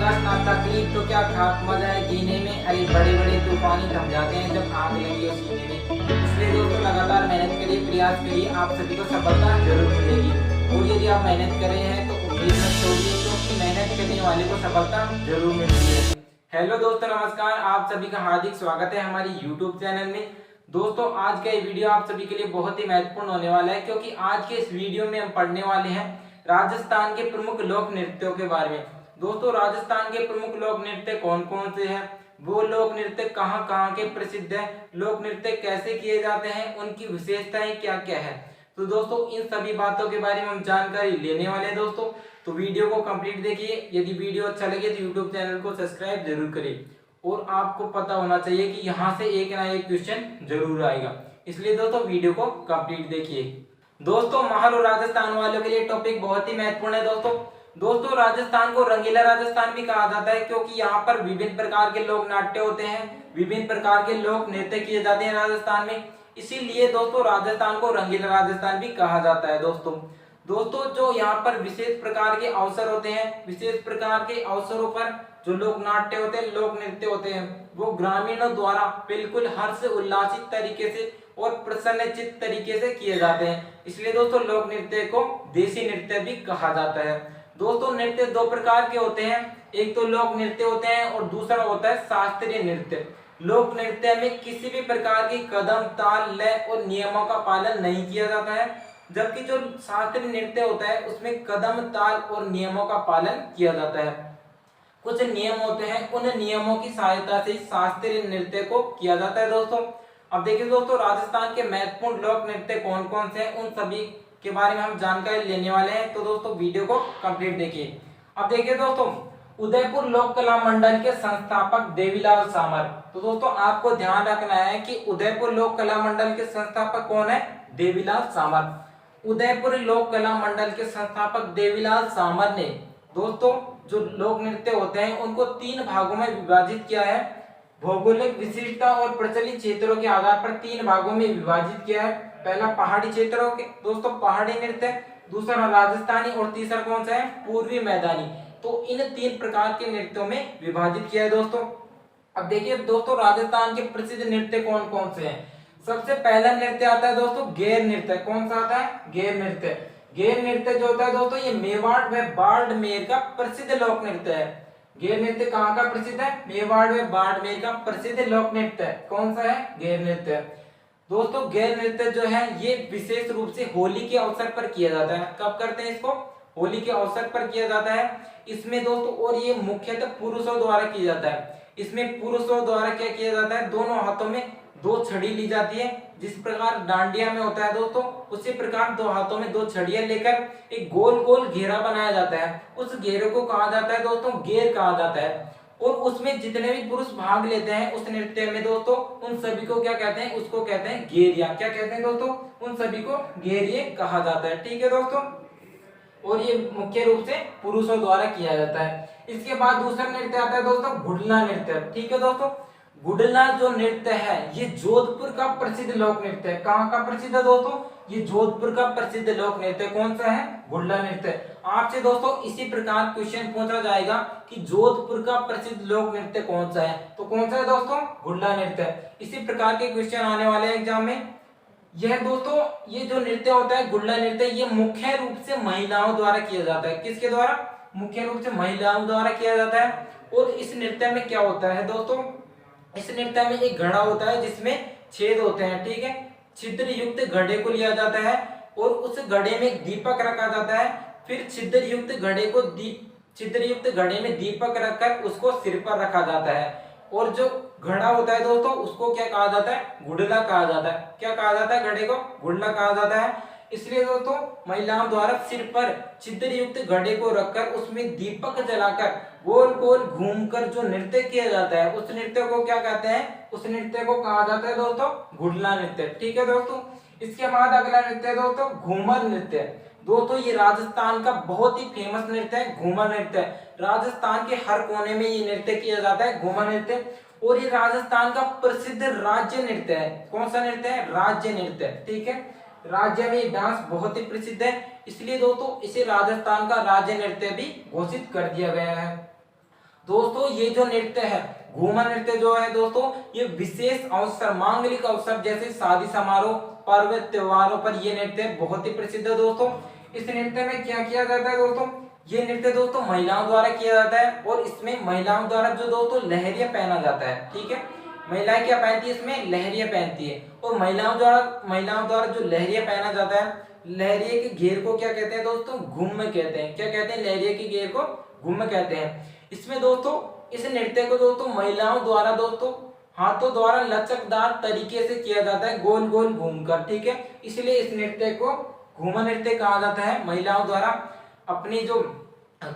अगस्त ना तकलीफ तो क्या खाक मजा है जीने में। अरे बड़े बड़े तूफानी थम जाते हैं जब आग लगी हो सीने में। इसलिए दोस्तों लगातार मेहनत करिए, प्रयास करिए, आप सभी को सफलता जरूर मिलेगी। और यदि आप मेहनत कर रहे हैं तो उम्मीद मत छोड़िए, क्योंकि मेहनत करने वाले को सफलता जरूर मिलती है। हेलो दोस्तों, नमस्कार। आप सभी का हार्दिक स्वागत है हमारी यूट्यूब चैनल में। दोस्तों आज का ये वीडियो आप सभी के लिए बहुत ही महत्वपूर्ण होने वाला है, क्योंकि आज के इस वीडियो में हम पढ़ने वाले हैं राजस्थान के प्रमुख लोक नृत्यों के बारे में। दोस्तों राजस्थान के प्रमुख लोक नृत्य कौन कौन से हैं, वो लोक नृत्य कहाँ कहाँ के प्रसिद्ध है, लोक नृत्य कैसे किए जाते हैं, उनकी विशेषताएं क्या क्या है। तो दोस्तों इन सभी बातों के बारे में हम जानकारी लेने वाले हैं दोस्तों। तो वीडियो को कंप्लीट देखिए। यदि वीडियो अच्छा लगे तो यूट्यूब चैनल को सब्सक्राइब जरूर करें। और आपको पता होना चाहिए कि यहाँ से एक ना एक क्वेश्चन जरूर आएगा, इसलिए दोस्तों वीडियो को कंप्लीट देखिए। दोस्तों महल और राजस्थान वालों के लिए टॉपिक बहुत ही महत्वपूर्ण है दोस्तों राजस्थान को रंगीला राजस्थान भी कहा जाता है, क्योंकि यहाँ पर विभिन्न प्रकार के लोक नाट्य होते हैं, विभिन्न प्रकार के लोक नृत्य किए जाते हैं राजस्थान में। इसीलिए दोस्तों राजस्थान को रंगीला राजस्थान भी कहा जाता है दोस्तों जो यहाँ पर विशेष प्रकार के अवसर होते हैं, विशेष प्रकार के अवसरों पर जो लोक नाट्य होते हैं, लोक नृत्य होते हैं, वो ग्रामीणों द्वारा बिल्कुल हर्ष उल्लासित तरीके से और प्रसन्नचित्त तरीके से किए जाते हैं। इसलिए दोस्तों लोक नृत्य को देसी नृत्य भी कहा जाता है। दोस्तों नृत्य दो प्रकार के होते हैं, एक तो लोक नृत्य होते हैं और दूसरा होता है शास्त्रीय नृत्य। लोक नृत्य में किसी भी प्रकार की कदम, ताल, लय और नियमों का पालन नहीं किया जाता है, जबकि जो शास्त्रीय नृत्य होता है उसमें कदम, ताल और नियमों का पालन किया जाता है। कुछ नियम होते हैं, उन नियमों की सहायता से शास्त्रीय नृत्य को किया जाता है दोस्तों। अब देखिए दोस्तों राजस्थान के महत्वपूर्ण लोक नृत्य कौन कौन से हैं, उन सभी के बारे में हम जानकारी लेने वाले हैं। तो दोस्तों वीडियो को कंप्लीट देखिए। अब देखिए दोस्तों उदयपुर लोक कला मंडल के संस्थापक देवीलाल सामर। तो दोस्तों आपको ध्यान रखना है कि उदयपुर लोक कला मंडल के संस्थापक कौन है, देवीलाल सामर। उदयपुर लोक कला मंडल के संस्थापक देवीलाल सामर ने दोस्तों जो लोक नृत्य होते हैं उनको तीन भागों में विभाजित किया है। भौगोलिक विशिष्टता और प्रचलित क्षेत्रों के आधार पर तीन भागों में विभाजित किया है। पहला पहाड़ी क्षेत्रों के दोस्तों पहाड़ी नृत्य, दूसरा राजस्थानी और तीसरा कौन सा है, पूर्वी मैदानी। तो इन तीन प्रकार के नृत्यों में विभाजित किया है दोस्तों। अब देखिए दोस्तों राजस्थान के प्रसिद्ध नृत्य कौन कौन से हैं। सबसे पहला नृत्य आता है दोस्तों गेर नृत्य। कौन सा आता है, गेर नृत्य। गेर नृत्य जो होता है दोस्तों ये मेवाड़ व बाड़मेर का प्रसिद्ध लोक नृत्य है। गेर नृत्य कहाँ का प्रसिद्ध है, मेवाड़ व बाड़मेर का प्रसिद्ध लोक नृत्य है। कौन सा है, गेर नृत्य। दोस्तों गेर नृत्य जो है ये विशेष रूप से होली के अवसर पर किया जाता है। कब करते हैं इसको, होली के अवसर पर किया जाता है। इसमें दोस्तों और ये मुख्यतः पुरुषों द्वारा किया जाता है। इसमें पुरुषों द्वारा क्या किया जाता है, दोनों हाथों में दो छड़ी ली जाती है। जिस प्रकार डांडिया में होता है दोस्तों, उसी प्रकार दो हाथों में दो छड़ियां लेकर एक गोल गोल घेरा बनाया जाता है। उस घेरे को कहा जाता है दोस्तों गेर कहा जाता है। और उसमें जितने भी पुरुष भाग लेते हैं उस नृत्य में दोस्तों उन सभी को क्या कहते हैं, उसको कहते हैं गेरिया। क्या कहते हैं दोस्तों, उन सभी को गेरिये कहा जाता है। ठीक है दोस्तों, और ये मुख्य रूप से पुरुषों द्वारा किया जाता है। इसके बाद दूसरा नृत्य आता है दोस्तों गुडला नृत्य। ठीक है दोस्तों, गुडला जो नृत्य है ये जोधपुर का प्रसिद्ध लोक नृत्य है। कहाँ का प्रसिद्ध है दोस्तों, ये जोधपुर का प्रसिद्ध लोक नृत्य कौन सा है, गुडला नृत्य। आपसे दोस्तों इसी प्रकार क्वेश्चन पूछा जाएगा कि जोधपुर का प्रसिद्ध लोक नृत्य कौन सा है, तो कौन सा है दोस्तों, गुडला नृत्य। इसी प्रकार के क्वेश्चन आने वाले हैं एग्जाम में। यह दोस्तों ये जो नृत्य होता है गुडला नृत्य, ये मुख्य रूप से महिलाओं द्वारा किया जाता है। किसके द्वारा, मुख्य रूप से महिलाओं द्वारा किया जाता है। और इस नृत्य में क्या होता है दोस्तों, इस नृत्य में एक घड़ा होता है जिसमें छेद होते हैं। ठीक है, छिद्र युक्त घड़े को लिया जाता है और उस घड़े में दीपक रखा जाता है। फिर छिद्र युक्त घड़े में दीपक रखकर उसको सिर पर रखा जाता है। और जो घड़ा होता है दोस्तों उसको क्या कहा जाता है, गुडला कहा जाता है। क्या कहा जाता है, घड़े को गुडला कहा जाता है। इसलिए दोस्तों महिलाओं द्वारा सिर पर छिद्र युक्त घड़े को रखकर उसमें दीपक जलाकर गोल गोल घूमकर जो नृत्य किया जाता है उस नृत्य को क्या कहते हैं, उस नृत्य को कहा जाता है दोस्तों गुडला नृत्य। ठीक है दोस्तों, इसके बाद अगला नृत्य है दोस्तों घूमर नृत्य। दोस्तों ये राजस्थान का बहुत ही फेमस नृत्य है घूमर नृत्य। राजस्थान के हर कोने में ये नृत्य किया जाता है घूमर नृत्य। और ये राजस्थान का प्रसिद्ध राज्य नृत्य है। कौन सा नृत्य है, राज्य नृत्य। ठीक है, राज्य में डांस बहुत ही प्रसिद्ध है, इसलिए दोस्तों इसे राजस्थान का राज्य नृत्य भी घोषित कर दिया गया है। दोस्तों ये जो नृत्य है, घूमर नृत्य जो है दोस्तों, ये विशेष अवसर, मांगलिक अवसर जैसे शादी समारोह, पर्व त्योहारों पर ये नृत्य बहुत ही प्रसिद्ध है दोस्तों। इस नृत्य में क्या किया जाता है दोस्तों, ये नृत्य दोस्तों महिलाओं द्वारा किया जाता है और इसमें महिलाओं द्वारा जो दोस्तों लहरिया पहना जाता है, ठीक है। महिलाएं क्या पहनती है, इसमें लहरिया पहनती है और महिलाओं द्वारा जो लहरिया पहना जाता है, लहरिये के घेर को क्या कहते हैं दोस्तों, घुम्म कहते हैं। क्या कहते हैं, लहरिये के घेर को घुम्म कहते हैं। इसमें दोस्तों इस नृत्य को दोस्तों महिलाओं द्वारा दोस्तों हाथों द्वारा लचकदार तरीके से किया जाता है, गोल गोल घूमकर, ठीक है। इसलिए इस नृत्य को घूमर नृत्य कहा जाता है। महिलाओं द्वारा अपनी जो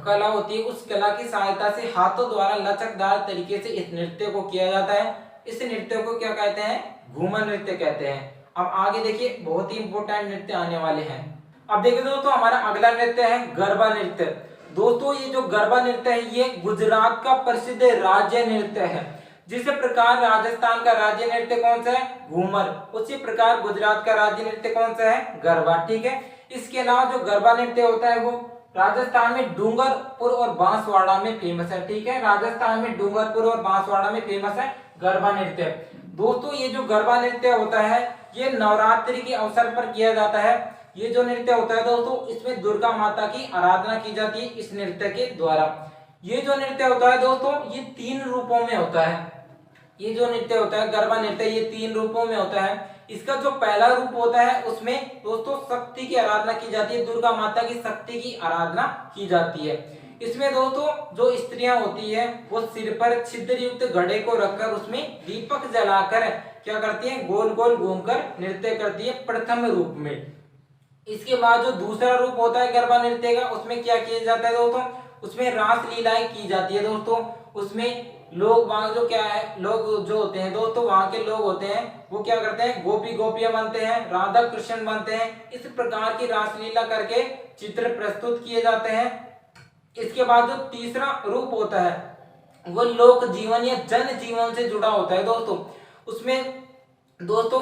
कला होती है उस कला की सहायता से हाथों द्वारा लचकदार तरीके से इस नृत्य को किया जाता है। इस नृत्य को क्या कहते हैं, घूमर नृत्य कहते हैं। अब आगे देखिए बहुत ही इंपॉर्टेंट नृत्य आने वाले हैं। अब देखिए दोस्तों हमारा अगला नृत्य है गरबा नृत्य। दोस्तों ये जो गरबा नृत्य है ये गुजरात का प्रसिद्ध राज्य नृत्य है। जिस प्रकार राजस्थान का राज्य नृत्य कौन सा है, घूमर, उसी प्रकार गुजरात का राज्य नृत्य कौन सा है, गरबा, ठीक है। इसके अलावा जो गरबा नृत्य होता है वो राजस्थान में डूंगरपुर और बांसवाड़ा में फेमस है, ठीक है। राजस्थान में डूंगरपुर और बांसवाड़ा में फेमस है गरबा नृत्य। दोस्तों ये जो गरबा नृत्य होता है ये नवरात्रि के अवसर पर किया जाता है। ये जो नृत्य होता है दोस्तों इसमें दुर्गा माता की आराधना की जाती है इस नृत्य के द्वारा। ये जो नृत्य होता है दोस्तों ये 3 रूपों में होता है। ये जो नृत्य होता है गरबा नृत्य ये 3 रूपों में होता है। इसका जो पहला रूप होता है उसमें दोस्तों शक्ति की आराधना की जाती है, दुर्गा माता की शक्ति की आराधना की जाती है। इसमें दोस्तों जो स्त्रियां होती है वो सिर पर छिद्र युक्त घड़े को रखकर उसमें दीपक जलाकर क्या करती है, गोल गोल घूमकर नृत्य करती है प्रथम रूप में। इसके बाद जो दूसरा रूप होता है गरबा नृत्य का उसमें क्या किया जाता है दोस्तों, उसमें रास लीलाएं की जाती है दोस्तों। उसमें लोग वहां जो क्या है, लोग जो होते हैं दोस्तों वहां के लोग होते हैं वो क्या करते हैं, गोपी गोपियां बनते हैं, राधा कृष्ण बनते हैं। इस प्रकार की रासलीला करके चित्र प्रस्तुत किए जाते हैं। इसके बाद जो तीसरा रूप होता है वो लोक जीवन या जन जीवन से जुड़ा होता है दोस्तों। उसमें दोस्तों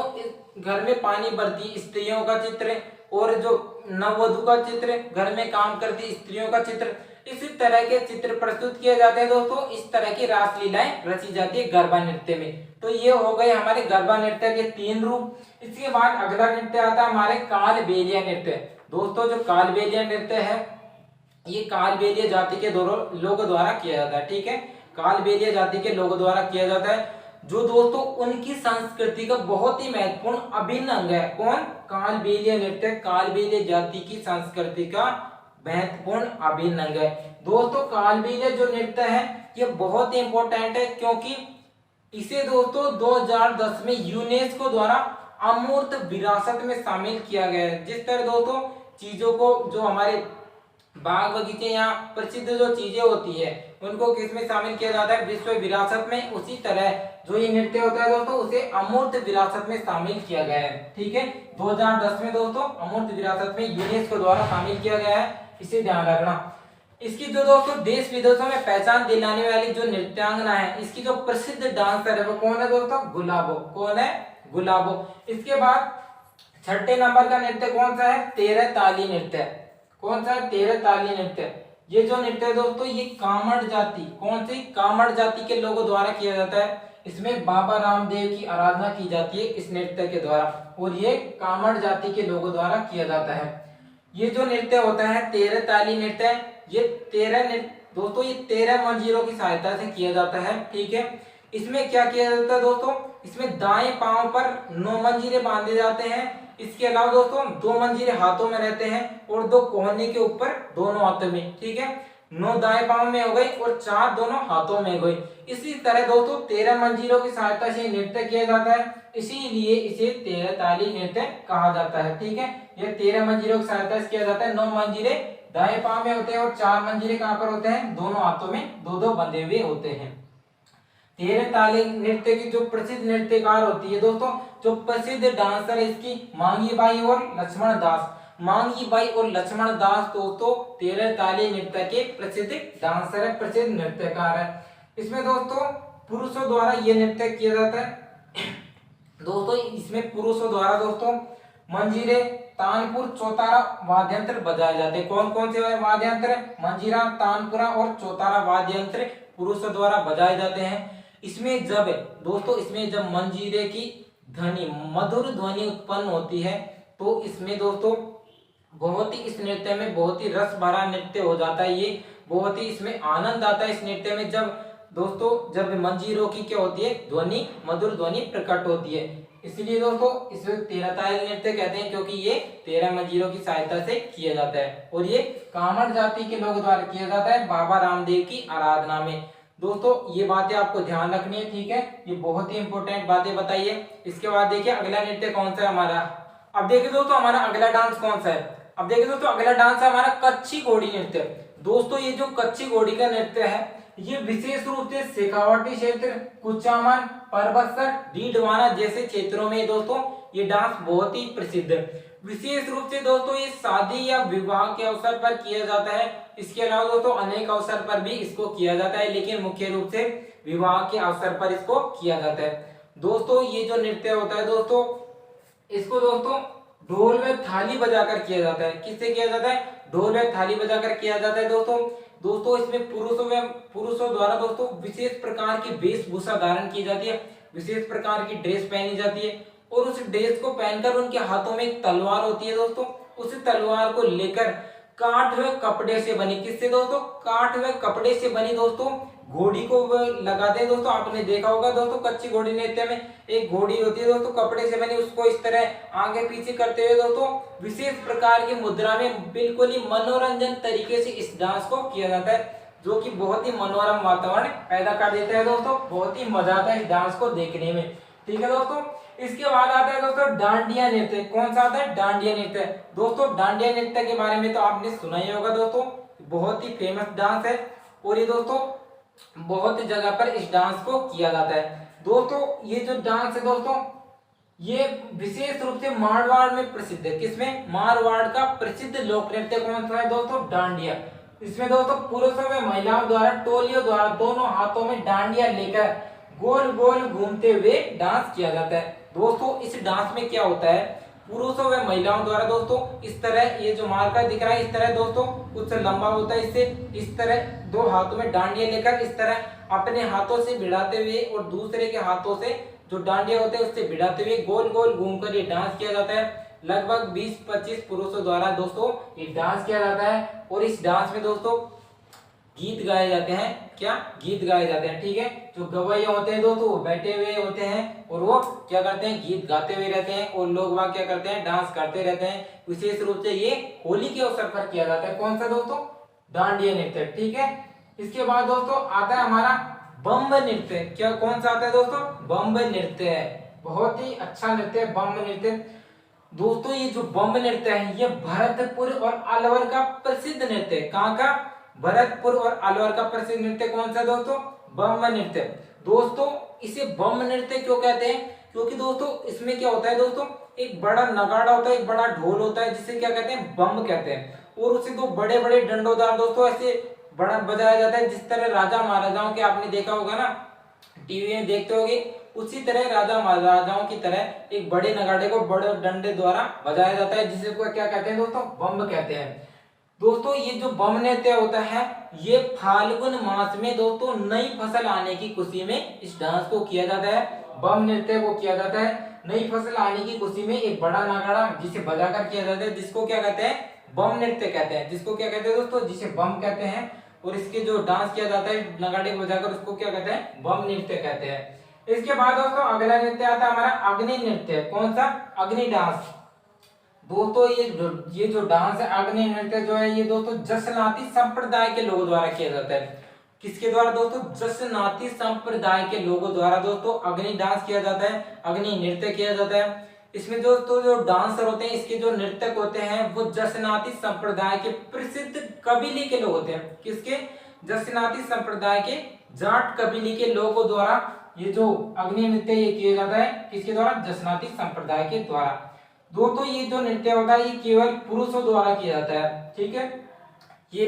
घर में पानी भरती स्त्रियों का चित्र और जो नववधु का चित्र, घर में काम करती स्त्रियों का चित्र, इसी तरह के चित्र प्रस्तुत किए जाते हैं दोस्तों। इस तरह की रासलीलाएं रची जाती है गरबा नृत्य में। तो ये हो गए हमारे गरबा नृत्य के 3 रूप। इसके बाद अगला नृत्य आता है हमारे कालबेलिया नृत्य। दोस्तों जो कालबेलिया नृत्य है ये कालबेलिया जाति के लोगों द्वारा किया जाता है, ठीक है। कालबेलिया जाति के लोगों द्वारा किया जाता है जो दोस्तों उनकी संस्कृति का बहुत ही महत्वपूर्ण अभिन्न अंग है। कौन, कालबेलिया नृत्य कालबेलिया जाति की संस्कृति का महत्वपूर्ण अभिन्न अंग है। दोस्तों कालबेलिया जो नृत्य है ये बहुत ही इंपॉर्टेंट है क्योंकि इसे दोस्तों 2010 में यूनेस्को द्वारा अमूर्त विरासत में शामिल किया गया है। जिस तरह दोस्तों चीजों को, जो हमारे बाग बगीचे या प्रसिद्ध जो चीजें होती है उनको किसमें शामिल किया जाता है, विश्व विरासत में, उसी तरह जो ये नृत्य होता है दोस्तों उसे अमूर्त विरासत में शामिल किया गया है, ठीक है। 2010 में दोस्तों अमूर्त विरासत में यूनेस्को द्वारा शामिल किया गया है, इसे ध्यान रखना। इसकी जो दोस्तों देश विदेशों में पहचान दिलाने वाली जो नृत्यांगना है, इसकी जो प्रसिद्ध डांसर है वो कौन है दोस्तों, गुलाबो। कौन है, गुलाबो। इसके बाद छठे नंबर का नृत्य कौन सा है, 13 ताली नृत्य। कौन सा है, 13 ताली नृत्य। ये जो नृत्य है दोस्तों ये कामड़ जाति, कौन सी, कामड़ जाति के लोगों द्वारा किया जाता है। इसमें बाबा रामदेव की आराधना की जाती है इस नृत्य के द्वारा और ये कामड़ जाति के लोगों द्वारा किया जाता है। ये जो नृत्य होता है 13 ताली नृत्य, ये 13 दोस्तों ये 13 मंजीरों की सहायता से किया जाता है, ठीक है। इसमें क्या किया जाता है दोस्तों, इसमें दाएं पांव पर 9 मंजीरे बांधे जाते हैं। इसके अलावा दोस्तों 2 मंजीरे हाथों में रहते हैं और 2 कोहनी के ऊपर दोनों हाथों में, ठीक है। 9 दाएं पांव में हो गई और 4 दोनों हाथों में हो गई। इसी तरह दोस्तों 13 मंजीरों की सहायता से नृत्य किया जाता है, इसीलिए इसे 13 ताली नृत्य कहा जाता है, ठीक है। ये 13 मंजीरों की सहायता से किया जाता है। 9 मंजीरे दाएं पांव में होते हैं और 4 मंजीरे कहां पर होते हैं, दोनों हाथों में 2-2 बंधे हुए होते हैं। 13 ताली नृत्य की जो प्रसिद्ध नृत्यकार होती है दोस्तों, जो प्रसिद्ध डांसर है इसकी मांगी बाई और लक्ष्मण दास। मांगी बाई और लक्ष्मण दास दोस्तों 13 ताली नृत्य के प्रसिद्ध डांसर है, प्रसिद्ध नृत्यकार है। इसमें दोस्तों पुरुषों द्वारा ये नृत्य किया जाता है। दोस्तों इसमें पुरुषों द्वारा दोस्तों मंजीरे तानपुर, चौतारा वाद्य यंत्र बजाए जाते हैं। कौन कौन से वाद्य यंत्र? मंजीरा, तानपुरा और चौतारा वाद्य यंत्र पुरुषों द्वारा बजाए जाते हैं। इसमें जब दोस्तों इसमें जब मंजीरे की ध्वनि, मधुर ध्वनि उत्पन्न होती है तो इसमें दोस्तों बहुत ही, इस नृत्य में बहुत ही रस भरा नृत्य हो जाता है। ये बहुत ही इसमें आनंद आता है इस नृत्य में, जब दोस्तों जब मंजीरों की क्या होती है, ध्वनि, मधुर ध्वनि प्रकट होती है। इसलिए दोस्तों इसे 13 ताल नृत्य कहते हैं, क्योंकि ये 13 मंजीरों की सहायता से किया जाता है और ये कामड़ जाति के लोगों द्वारा किया जाता है बाबा रामदेव की आराधना में। दोस्तों ये बातें आपको ध्यान रखनी है, ठीक है, ये बहुत ही इंपॉर्टेंट बातें बताइए। इसके बाद देखिए अगला नृत्य कौन सा है हमारा। अब देखिए दोस्तों हमारा अगला डांस कौन सा है। अब देखिए दोस्तों अगला डांस है हमारा कच्ची घोड़ी नृत्य। दोस्तों ये जो कच्ची घोड़ी का नृत्य है, ये विशेष रूप से शेखावाटी क्षेत्र, कुचामन, परबतसर, डीडवाना जैसे क्षेत्रों में दोस्तों ये डांस बहुत ही प्रसिद्ध है। विशेष रूप से दोस्तों ये शादी या विवाह के अवसर पर किया जाता है। इसके अलावा दोस्तों अनेक अवसर पर भी इसको किया जाता है, लेकिन मुख्य रूप से विवाह के अवसर पर इसको किया जाता है। दोस्तों ये जो नृत्य होता है दोस्तों, इसको दोस्तों ढोल में थाली बजाकर किया जाता है। किससे किया जाता है? ढोल में थाली बजाकर किया जाता है दोस्तों इसमें पुरुषों द्वारा दोस्तों विशेष प्रकार की वेशभूषा धारण की जाती है, विशेष प्रकार की ड्रेस पहनी जाती है और उस ड्रेस को पहनकर उनके हाथों में एक तलवार होती है दोस्तों। उस तलवार को लेकर काट हुए कपड़े से बनी, किससे दोस्तों? काट हुए कपड़े से बनी दोस्तों घोड़ी को लगाते हैं दोस्तों। आपने देखा होगा दोस्तों कच्ची घोड़ी नृत्य में एक घोड़ी होती है दोस्तों कपड़े से बनी, उसको इस तरह आगे पीछे करते हुए दोस्तों विशेष प्रकार की मुद्रा में बिल्कुल ही मनोरंजन तरीके से इस डांस को किया जाता है, जो कि बहुत ही मनोरम वातावरण पैदा कर देता है दोस्तों। बहुत ही मजा आता है इस डांस को देखने में, ठीक है दोस्तों। इसके बाद आता है दोस्तों डांडिया नृत्य। कौन सा आता है? डांडिया नृत्य। दोस्तों डांडिया नृत्य के बारे में तो आपने सुना ही होगा दोस्तों, बहुत ही फेमस डांस है और ये दोस्तों बहुत जगह पर इस डांस को किया जाता है। दोस्तों ये जो डांस है दोस्तों, ये विशेष रूप से मारवाड़ में प्रसिद्ध है। किसमें? मारवाड़ का प्रसिद्ध लोक नृत्य कौन सा है दोस्तों? डांडिया। इसमें दोस्तों पुरुषों में महिलाओं द्वारा टोलियों द्वारा दोनों हाथों में डांडिया लेकर गोल गोल घूमते हुए डांस किया जाता है। दोस्तों इस डांस में क्या होता है, पुरुषों व महिलाओं द्वारा दोस्तों इस तरह, ये जो मार्कर दिख रहा है इस तरह दोस्तों कुछ लंबा होता है, इससे इस तरह दो हाथों में डांडिया लेकर इस तरह अपने हाथों से भिड़ाते हुए और दूसरे के हाथों से जो डांडिया होते हैं उससे भिड़ाते हुए गोल गोल घूमकर ये डांस किया जाता है। लगभग 20-25 पुरुषों द्वारा दोस्तों ये डांस किया जाता है और इस डांस में दोस्तों गीत गाए जाते हैं। क्या? गीत गाए जाते हैं, ठीक है। जो गवैया होते हैं दोस्तों वो बैठे हुए होते हैं और वो क्या करते हैं, गीत गाते हुए रहते हैं और लोग वहां क्या करते हैं, डांस करते रहते हैं। विशेष रूप से ये होली के अवसर पर किया जाता है। कौन सा दोस्तों? डांडिया नृत्य, ठीक है। इसके बाद दोस्तों आता है हमारा बम्ब नृत्य। क्या कौन सा आता है दोस्तों? बम्ब नृत्य है, बहुत ही अच्छा नृत्य है बम्ब नृत्य। दोस्तों ये जो बम्ब नृत्य है ये भरतपुर और अलवर का प्रसिद्ध नृत्य है। कहाँ का? भरतपुर और अलवर का प्रसिद्ध नृत्य कौन सा दोस्तों? बम्ब नृत्य। दोस्तों इसे बम्ब नृत्य क्यों कहते हैं? क्योंकि दोस्तों इसमें क्या होता है दोस्तों, एक बड़ा नगाड़ा होता है, एक बड़ा ढोल होता है जिसे क्या कहते हैं, बम कहते हैं, और उसे दो बड़े बड़े डंडोदार दोस्तों ऐसे बड़ा बजाया जाता है। जिस तरह राजा महाराजाओं के आपने देखा होगा ना, टीवी में देखते होगे, उसी तरह राजा महाराजाओं की तरह एक बड़े नगाड़े को बड़े डंडे द्वारा बजाया जाता है, जिसे को क्या कहते हैं दोस्तों, बम कहते हैं। दोस्तों ये जो बम नृत्य होता है ये फाल्गुन मास में दोस्तों नई फसल आने की खुशी में इस डांस को किया जाता है। बम नृत्य को किया जाता है नई फसल आने की खुशी में, एक बड़ा नगाड़ा जिसे बजाकर किया जाता है, जिसको क्या कहते हैं, बम नृत्य कहते हैं। जिसको क्या कहते हैं दोस्तों, जिसे बम कहते हैं। और इसके जो डांस किया जाता है नगाड़े को बजाकर, उसको क्या कहते हैं, बम नृत्य कहते हैं। इसके बाद दोस्तों अगला नृत्य आता है हमारा अग्नि नृत्य। कौन सा? अग्नि डांस। दोस्तों ये जो डांस है अग्नि नृत्य जो है ये दोस्तों जसनाती संप्रदाय के लोगों द्वारा किया जाता है। किसके द्वारा दोस्तों? जसनाती संप्रदाय के लोगों द्वारा दोस्तों अग्नि डांस किया जाता है, अग्नि नृत्य किया जाता है। इसमें दोस्तों जो डांसर होते हैं, इसके जो नृतक होते हैं वो जसनाती संप्रदाय के प्रसिद्ध कबीले के लोग होते हैं। किसके? जसनाती संप्रदाय के जाट कबीले के लोगों द्वारा ये जो अग्नि नृत्य ये किया जाता है। किसके द्वारा? जसनाती संप्रदाय के द्वारा। दोस्तों ये जो नृत्य होता है ये केवल पुरुषों द्वारा किया जाता है, ठीक है। ये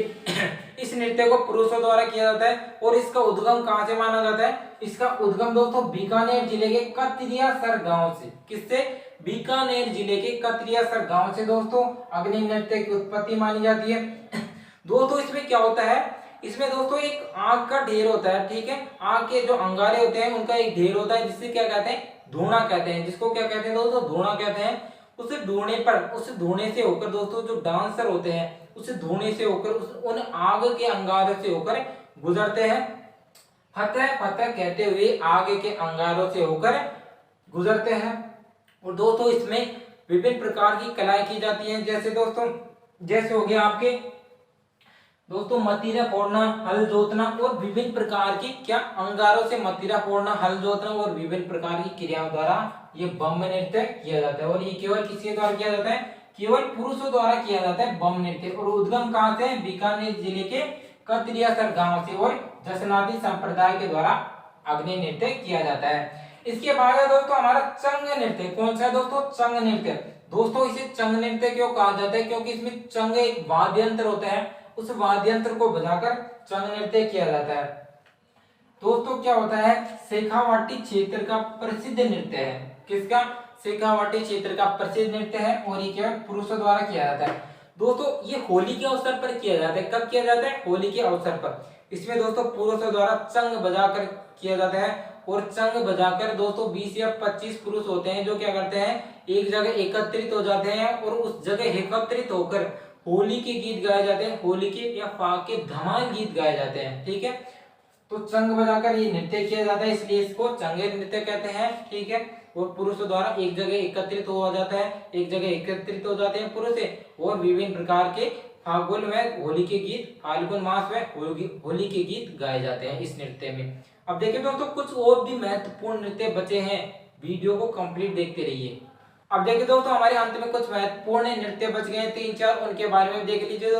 इस नृत्य को पुरुषों द्वारा किया जाता है। और इसका उद्गम कहाँ से माना जाता है? इसका उद्गम दोस्तों बीकानेर जिले के कतरियासर गांव से। किससे? बीकानेर जिले के कतरियासर गांव से दोस्तों अग्नि नृत्य की उत्पत्ति मानी जाती है। दोस्तों इसमें क्या होता है? इसमें दोस्तों एक आग का ढेर होता है, ठीक है। आग के जो अंगारे होते हैं उनका एक ढेर होता है, जिससे क्या कहते हैं? धूणा कहते हैं। जिसको क्या कहते हैं दोस्तों? धूणा कहते हैं। उस धुएं से होकर दोस्तों जो डांसर होते हैं उस धुएं से होकर उन आग के अंगारों से होकर गुजरते हैं। फतेह फतेह कहते हुए आग के अंगारों से होकर गुजरते हैं। और दोस्तों इसमें विभिन्न प्रकार की कलाएं की जाती हैं, जैसे हो गया आपके दोस्तों मतीरा फोड़ना, हल जोतना और विभिन्न प्रकार की क्या अंगारों से मतीरा फोड़ना, हल जोतना और विभिन्न प्रकार की क्रियाओं द्वारा ये बम नृत्य किया जाता है। और ये केवल किसके द्वारा किया जाता है? केवल पुरुषों द्वारा किया जाता है बम नृत्य। और उद्गम कहाँ से? बीकानेर जिले के कतरियासर गांव से और जसनादी संप्रदाय के द्वारा अग्नि नृत्य किया जाता है। इसके बाद है दोस्तों हमारा चंग नृत्य। कौन सा है दोस्तों? चंग नृत्य। दोस्तों इसे चंग नृत्य क्यों कहा जाता है? क्योंकि इसमें चंग एक वाद्य यंत्र होता है, उस वाद्य यंत्र को बजाकर चंग नृत्य किया जाता है। दोस्तों क्या होता है? शेखावाटी क्षेत्र का प्रसिद्ध नृत्य है। किसका? शेखावाटी क्षेत्र का प्रसिद्ध नृत्य है और ये केवल पुरुषों द्वारा किया जाता है। दोस्तों ये होली के अवसर पर किया जाता है। कब किया जाता है? होली के अवसर पर। इसमें दोस्तों पुरुषों द्वारा चंग बजाकर किया जाता है। और चंग बजाकर दोस्तों 20 या 25 पुरुष होते हैं जो क्या करते हैं? एक जगह एकत्रित हो जाते हैं और उस जगह एकत्रित होकर होली के गीत गाए जाते हैं। होली के या फाग के धमाल गीत गाए जाते हैं, ठीक है। तो चंग बजाकर ये नृत्य किया जाता है, इसलिए इसको चंगे नृत्य कहते हैं, ठीक है। और पुरुषों द्वारा एक जगह एकत्रित हो जाता है, एक जगह एकत्रित हो जाते हैं पुरुष और विभिन्न प्रकार के फागुन में होली के गीत, फाल्गुन मास में होली के गीत गाए जाते हैं इस नृत्य में। अब देखिए दोस्तों कुछ और भी महत्वपूर्ण नृत्य बचे हैं, वीडियो को कंप्लीट देखते रहिए। अब देखिए दोस्तों हमारे अंत में कुछ महत्वपूर्ण नृत्य बच गए हैं 3-4, उनके बारे में देख लीजिए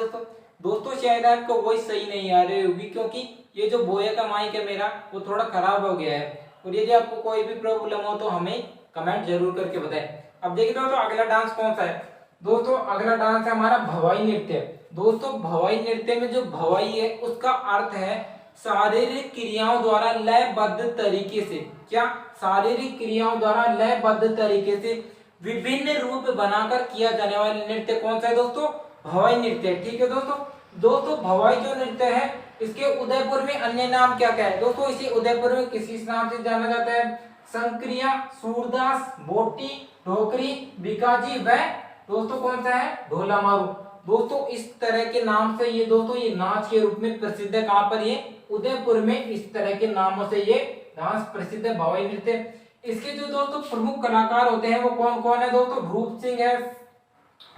दोस्तों शायद आपको वॉइस सही नहीं आ रही होगी क्योंकि ये जो बोया का माइक है मेरा वो थोड़ा खराब हो गया है। और यदि आपको कोई भी प्रॉब्लम हो तो हमें कमेंट जरूर करके बताएं। अब देखिए दोस्तों अगला डांस कौन सा है? दोस्तों अगला डांस है हमारा भवाई नृत्य। दोस्तों भवाई नृत्य में जो भवाई है उसका अर्थ है शारीरिक क्रियाओं द्वारा लयबद्ध तरीके से, क्या? शारीरिक क्रियाओं द्वारा लयबद्ध तरीके से विभिन्न रूप बनाकर किया जाने वाला नृत्य कौन सा है दोस्तों? भवाई नृत्य, ठीक है दोस्तों भवाई जो नृत्य है इसके उदयपुर में अन्य नाम क्या क्या है? दोस्तों इसे उदयपुर में किसी नाम से जाना जाता है? संक्रिया, सूरदास, बोटी, ढोकरी, बिकाजी व दोस्तों कौन सा है? ढोला मारू। दोस्तों इस तरह के नाम से ये दोस्तों ये नाच के रूप में प्रसिद्ध है। कहां पर? ये उदयपुर में इस तरह के नामों से ये डांस प्रसिद्ध है, भवाई नृत्य। इसके जो दोस्तों प्रमुख कलाकार होते हैं वो कौन कौन है दोस्तों?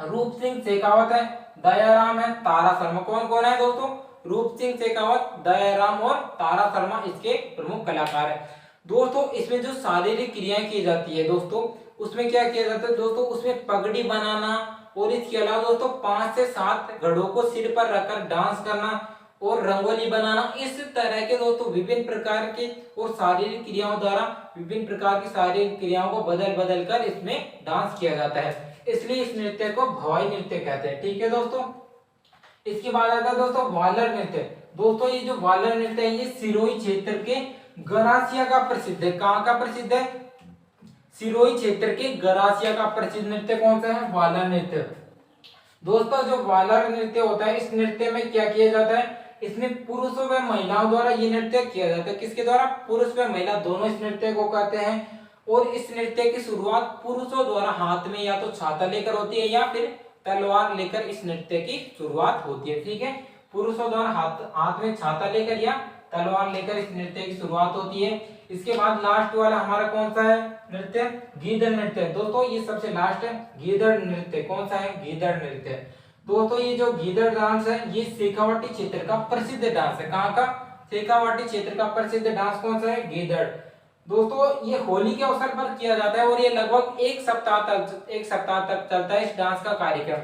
रूप सिंह शेखावत है, दयाराम है, तारा शर्मा। कौन कौन है दोस्तों? रूप सिंह शेखावत, दयाराम और तारा शर्मा इसके प्रमुख कलाकार है। दोस्तों इसमें जो शारीरिक क्रियाएं की जाती है दोस्तों उसमें क्या किया जाता है दोस्तों? उसमें पगड़ी बनाना और इसके अलावा दोस्तों 5 से 7 घड़ों को सिर पर रखकर डांस करना और रंगोली बनाना, इस तरह के दोस्तों विभिन्न प्रकार के और शारीरिक क्रियाओं द्वारा विभिन्न प्रकार की शारीरिक क्रियाओं को बदल बदल कर इसमें डांस किया जाता है, इसलिए इस नृत्य को भवाई नृत्य कहते हैं, ठीक है दोस्तों। इसके बाद आता है दोस्तों वालर नृत्य। दोस्तों ये जो वालर नृत्य है ये सिरोही क्षेत्र के गरासिया का प्रसिद्ध है। कहाँ का प्रसिद्ध है? सिरोही क्षेत्र के गरासिया का प्रसिद्ध नृत्य कौन सा है? वालर नृत्य। दोस्तों जो वालर नृत्य होता है इस नृत्य में क्या किया जाता है? इसमें पुरुषों व महिलाओं द्वारा ये नृत्य किया जाता है। किसके द्वारा? पुरुष व महिला दोनों इस नृत्य को करते हैं। और इस नृत्य की शुरुआत पुरुषों द्वारा हाथ में या तो छाता लेकर होती है या फिर तलवार लेकर इस नृत्य की शुरुआत होती है, ठीक है। पुरुषों द्वारा हाथ में छाता लेकर या तलवार लेकर इस नृत्य की शुरुआत होती है। इसके बाद लास्ट वाला हमारा कौन सा है नृत्य? गीदड़ नृत्य। दोस्तों ये सबसे लास्ट है गीदड़ नृत्य। कौन सा है? गीदड़ नृत्य। दोस्तों ये जो गीदड़ डांस है ये शेखावाटी क्षेत्र का प्रसिद्ध डांस है। कहाँ का? शेखावाटी क्षेत्र का प्रसिद्ध डांस कौन सा है? गीदड़। दोस्तों ये होली के अवसर पर किया जाता है और ये लगभग एक सप्ताह तक चलता है इस डांस का कार्यक्रम,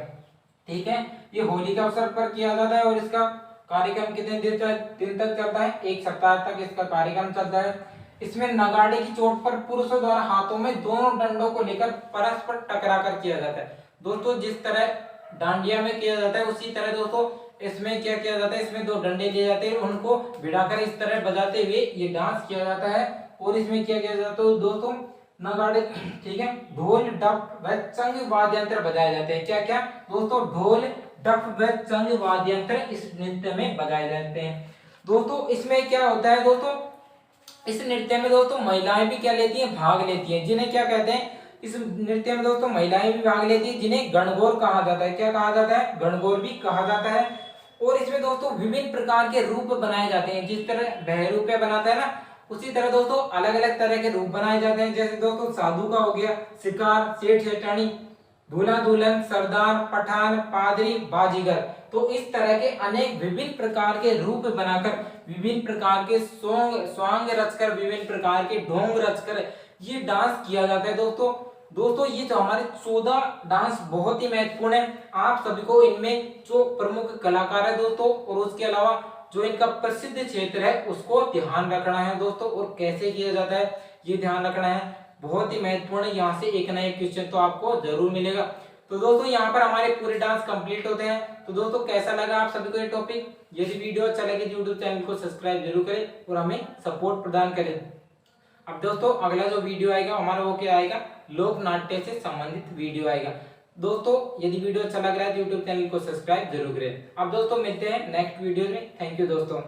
ठीक है। ये होली के अवसर पर किया जाता है और इसका कार्यक्रम कितने दिन तक चलता है? एक सप्ताह तक इसका कार्यक्रम चलता है। इसमें नगाड़े की चोट पर पुरुषों द्वारा हाथों में दोनों डंडों को लेकर परस्पर टकरा कर किया जाता है। दोस्तों जिस तरह डांडिया में किया जाता है उसी तरह दोस्तों इसमें क्या किया जाता है, इसमें 2 डंडे लिए जाते हैं, उनको भिड़ाकर इस तरह बजाते हुए ये डांस किया जाता है। और इसमें क्या किया जाता है दोस्तों, नगाड़े, ठीक है, ढोल डफ व चंग वाद्य यंत्र बजाए जाते हैं। क्या क्या दोस्तों, ढोल डफ व चंग वाद्य यंत्र इस नृत्य में बजाए जाते हैं। दोस्तों इसमें क्या होता है दोस्तों, इस नृत्य में दोस्तों महिलाएं भी क्या लेती हैं, भाग लेती हैं, जिन्हें क्या कहते हैं, इस नृत्य में दोस्तों महिलाएं भी भाग लेती हैं, जिन्हें गणगौर कहा जाता है। क्या कहा जाता है, गणगौर भी कहा जाता है। और इसमें दोस्तों विभिन्न प्रकार के रूप बनाए जाते हैं, जिस तरह बहरूपे बनाता है ना, उसी तरह दोस्तों अलग अलग तरह के रूप बनाए जाते हैं। जैसे दोस्तों साधु का हो गया, शिकार, सेठ सेठानी, दूल्हा दुल्हन, सरदार, पठान, पादरी, बाजीगर। तो इस तरह के अनेक विभिन्न प्रकार के रूप बनाकर, विभिन्न प्रकार के स्वांग रचकर, विभिन्न प्रकार के ढोंग रचकर ये डांस किया जाता है दोस्तों ये जो हमारे 14 डांस बहुत ही महत्वपूर्ण है। आप सभी को इनमें जो प्रमुख कलाकार है दोस्तों, और उसके अलावा जो इनका प्रसिद्ध क्षेत्र है उसको ध्यान रखना है दोस्तों, और कैसे किया जाता है ये ध्यान रखना है, बहुत ही महत्वपूर्ण है। यहाँ से एक ना एक क्वेश्चन तो आपको जरूर मिलेगा। तो दोस्तों यहाँ पर हमारे पूरे डांस कंप्लीट होते हैं। तो दोस्तों कैसा लगा आप सभी को ये टॉपिक, यदि वीडियो अच्छा लगे यूट्यूब चैनल को सब्सक्राइब जरूर करें और हमें सपोर्ट प्रदान करें। अब दोस्तों अगला जो वीडियो आएगा हमारा वो क्या आएगा, लोक नाट्य से संबंधित वीडियो आएगा। दोस्तों यदि वीडियो अच्छा लग रहा है तो यूट्यूब चैनल को सब्सक्राइब जरूर करें। अब दोस्तों मिलते हैं नेक्स्ट वीडियो में। थैंक यू दोस्तों।